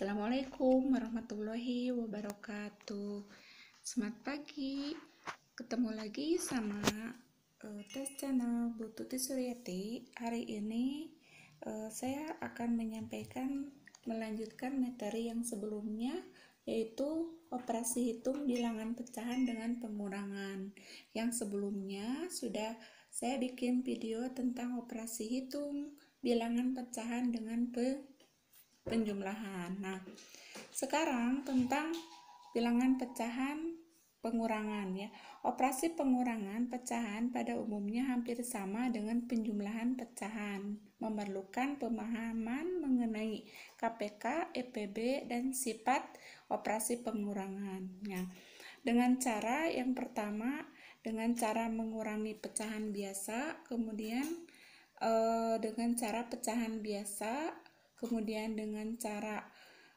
Assalamualaikum warahmatullahi wabarakatuh. Semangat pagi. Ketemu lagi sama tes channel Bu Tuti Suryati. Hari ini saya akan melanjutkan materi yang sebelumnya, yaitu operasi hitung bilangan pecahan dengan pengurangan. Yang sebelumnya sudah saya bikin video tentang operasi hitung bilangan pecahan dengan penjumlahan. Nah, sekarang tentang bilangan pecahan pengurangan ya. Operasi pengurangan pecahan pada umumnya hampir sama dengan penjumlahan pecahan, memerlukan pemahaman mengenai KPK, EPB, dan sifat operasi pengurangan. Nah, dengan cara yang pertama, dengan cara mengurangi pecahan biasa, kemudian dengan cara pecahan biasa, kemudian dengan cara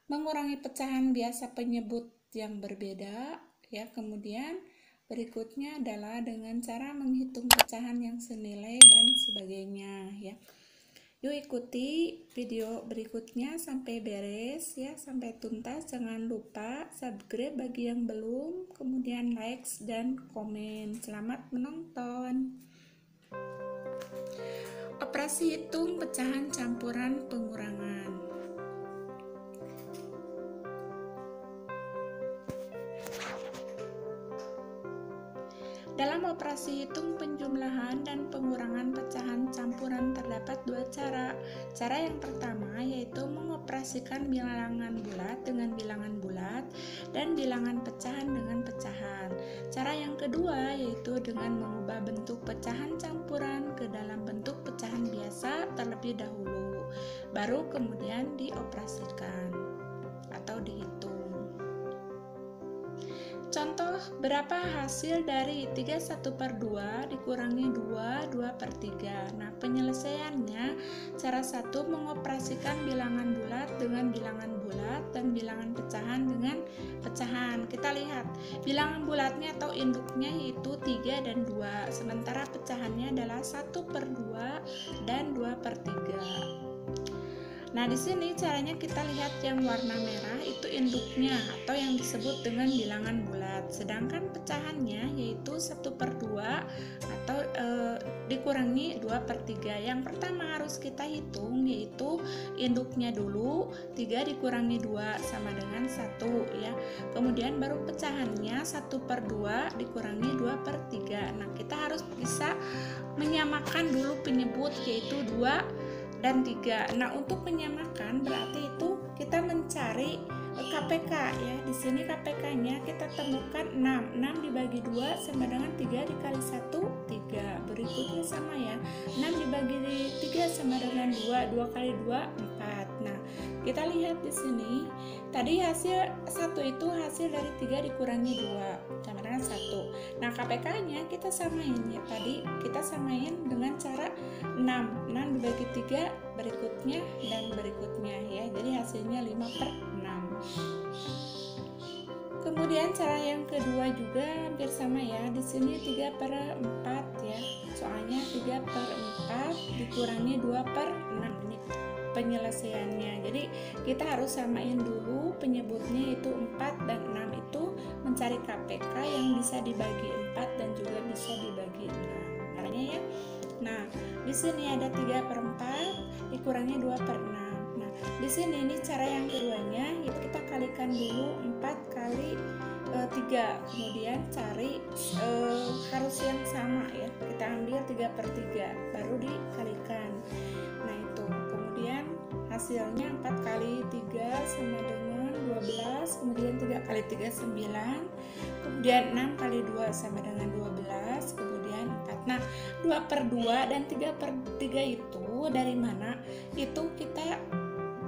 mengurangi pecahan biasa penyebut yang berbeda ya. Kemudian berikutnya adalah dengan cara menghitung pecahan yang senilai dan sebagainya ya. Yuk ikuti video berikutnya sampai beres ya, sampai tuntas. Jangan lupa subscribe bagi yang belum, kemudian likes dan komen. Selamat menonton. Operasi hitung pecahan campuran pengurangan. Dalam operasi hitung penjumlahan dan pengurangan pecahan campuran terdapat dua cara. Cara yang pertama yaitu mengoperasikan bilangan bulat dengan bilangan bulat dan bilangan pecahan dengan pecahan. Cara yang kedua yaitu dengan mengubah bentuk pecahan campuran ke dalam bentuk pecahan biasa terlebih dahulu, baru kemudian dioperasikan atau dihitung. Contoh, berapa hasil dari 31/2 dikurangi 2/3. Nah, penyelesaiannya, cara satu mengoperasikan bilangan bulat dengan bilangan bulat dan bilangan pecahan dengan pecahan. Kita lihat, bilangan bulatnya atau induknya yaitu 3 dan 2, sementara pecahannya adalah 1/2 dan 2/3. Nah, di sini caranya kita lihat yang warna merah itu induknya atau yang disebut dengan bilangan bulat, sedangkan pecahannya yaitu 1/2 atau dikurangi 2/3. Yang pertama harus kita hitung yaitu induknya dulu, 3 dikurangi 2 sama dengan 1 ya. Kemudian baru pecahannya 1/2 dikurangi 2/3. Nah, kita harus bisa menyamakan dulu penyebut yaitu 2 dan 3. Nah, untuk menyamakan berarti itu kita mencari KPK ya. Di sini KPK-nya kita temukan 6. 6 dibagi 2 sama dengan 3 dikali 1, 3. Berikutnya sama ya. 6 dibagi 3 sama dengan 2. 2 kali 2, 4. Nah, kita lihat di sini tadi hasil 1 itu hasil dari 3 dikurangi 2 sama dengan 1. Nah, KPK-nya kita samain ya. Tadi kita samain dengan cara 6. 6 dibagi 3 berikutnya dan berikutnya ya. Jadi hasilnya 5/6. Kemudian cara yang kedua juga hampir sama ya. Di sini 3/4 ya. Soalnya 3/4 dikurangi 2/6. Ini penyelesaiannya. Jadi kita harus samain dulu penyebutnya itu 4 dan 6 itu mencari KPK yang bisa dibagi 4 dan juga bisa dibagi 6. Caranya ya. Nah, di sini ada 3/4 dikurangi 2/6. Nah, di sini ini cara yang keduanya itu kita kalikan dulu 4 kali 3. Kemudian cari harus yang sama ya. Kita ambil 3/3 baru dikalikan. Nah, itu. Kemudian hasilnya 4 kali 3 sama dengan 12. Kemudian 3 kali 3 9. Kemudian 6 kali 2 sama dengan 12. Kemudian 4. Nah, 2/2 dan 3/3 itu dari mana? Itu kita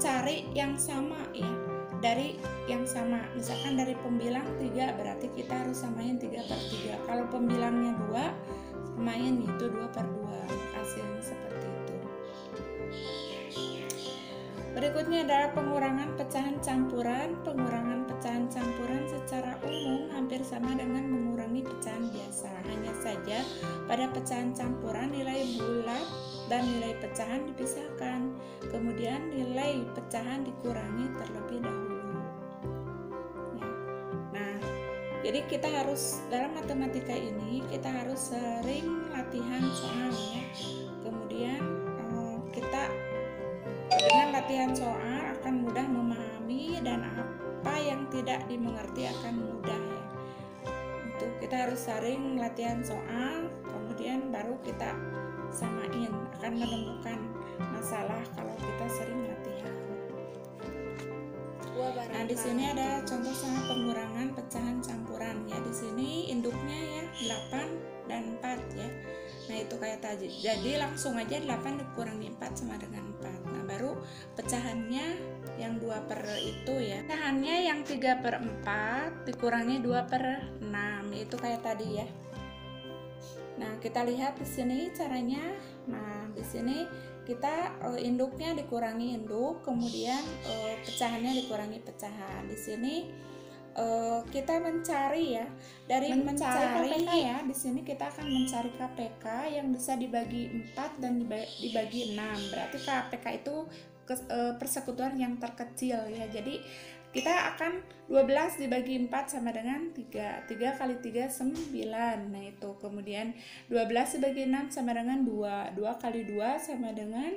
cari yang sama ya. Dari yang sama. Misalkan dari pembilang 3 berarti kita harus samain 3/3. Kalau pembilangnya 2 samain itu 2/2. Hasilnya seperti itu. Berikutnya adalah pengurangan pecahan campuran. Pengurangan pecahan campuran secara umum hampir sama dengan mengurangi pecahan biasa. Hanya saja pada pecahan campuran nilai bulat dan nilai pecahan dipisahkan. Kemudian nilai pecahan dikurangi terlebih dahulu. Ya. Nah, jadi kita harus dalam matematika ini kita harus sering latihan soal ya. Kemudian kita dengan latihan soal akan mudah memahami dan apa yang tidak dimengerti akan mudah ya. Itu kita harus sering latihan soal, kemudian baru kita samain, akan menemukan masalah kalau kita sering latihan. Nah, di sini ada contoh sama pengurangan pecahan campuran ya. Di sini induknya ya 8 dan 4 ya. Nah, itu kayak tadi. Jadi langsung aja 8 dikurangi 4 sama dengan 4. Nah, baru pecahannya yang 2 per itu ya. Pecahannya yang 3 per 4 dikurangi 2 per 6. Itu kayak tadi ya. Nah, kita lihat di sini caranya. Nah, di sini kita induknya dikurangi induk, kemudian pecahannya dikurangi pecahan. Di sini kita mencari ya, dari mencari KPK ya. Di sini kita akan mencari KPK yang bisa dibagi 4 dan dibagi 6. Berarti KPK itu persekutuan yang terkecil ya. Jadi kita akan 12 dibagi 4 sama dengan 3. 3 kali 3 9. Nah, itu. Kemudian 12 dibagi 6 sama dengan 2. 2 kali 2 sama dengan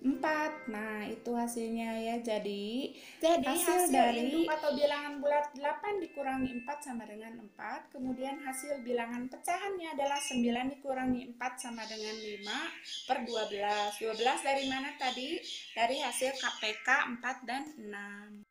4. Nah, itu hasilnya ya. Jadi hasil dari induk atau bilangan bulat 8 dikurangi 4 sama dengan 4. Kemudian hasil bilangan pecahannya adalah 9 dikurangi 4 sama dengan 5 per 12. 12 dari mana tadi? Dari hasil KPK 4 dan 6.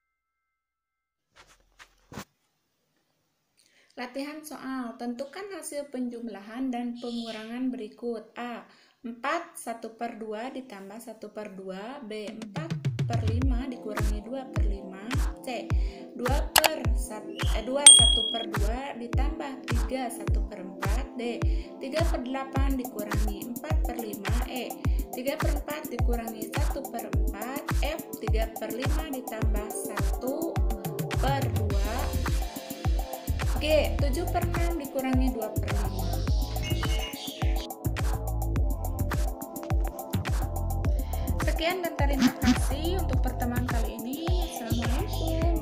Latihan soal. Tentukan hasil penjumlahan dan pengurangan berikut. A. 4 1 per 2 ditambah 1 per 2. B. 4 per 5 dikurangi 2 per 5. C. 2 1 per 2 ditambah 3 1 per 4. D. 3 per 8 dikurangi 4 per 5. E. 3 per 4 dikurangi 1 per 4. F. 3 per 5 ditambah 1 per 2. G. 7 per 6 dikurangi 2 per 5. Sekian dan terima kasih untuk pertemuan kali ini. Assalamualaikum.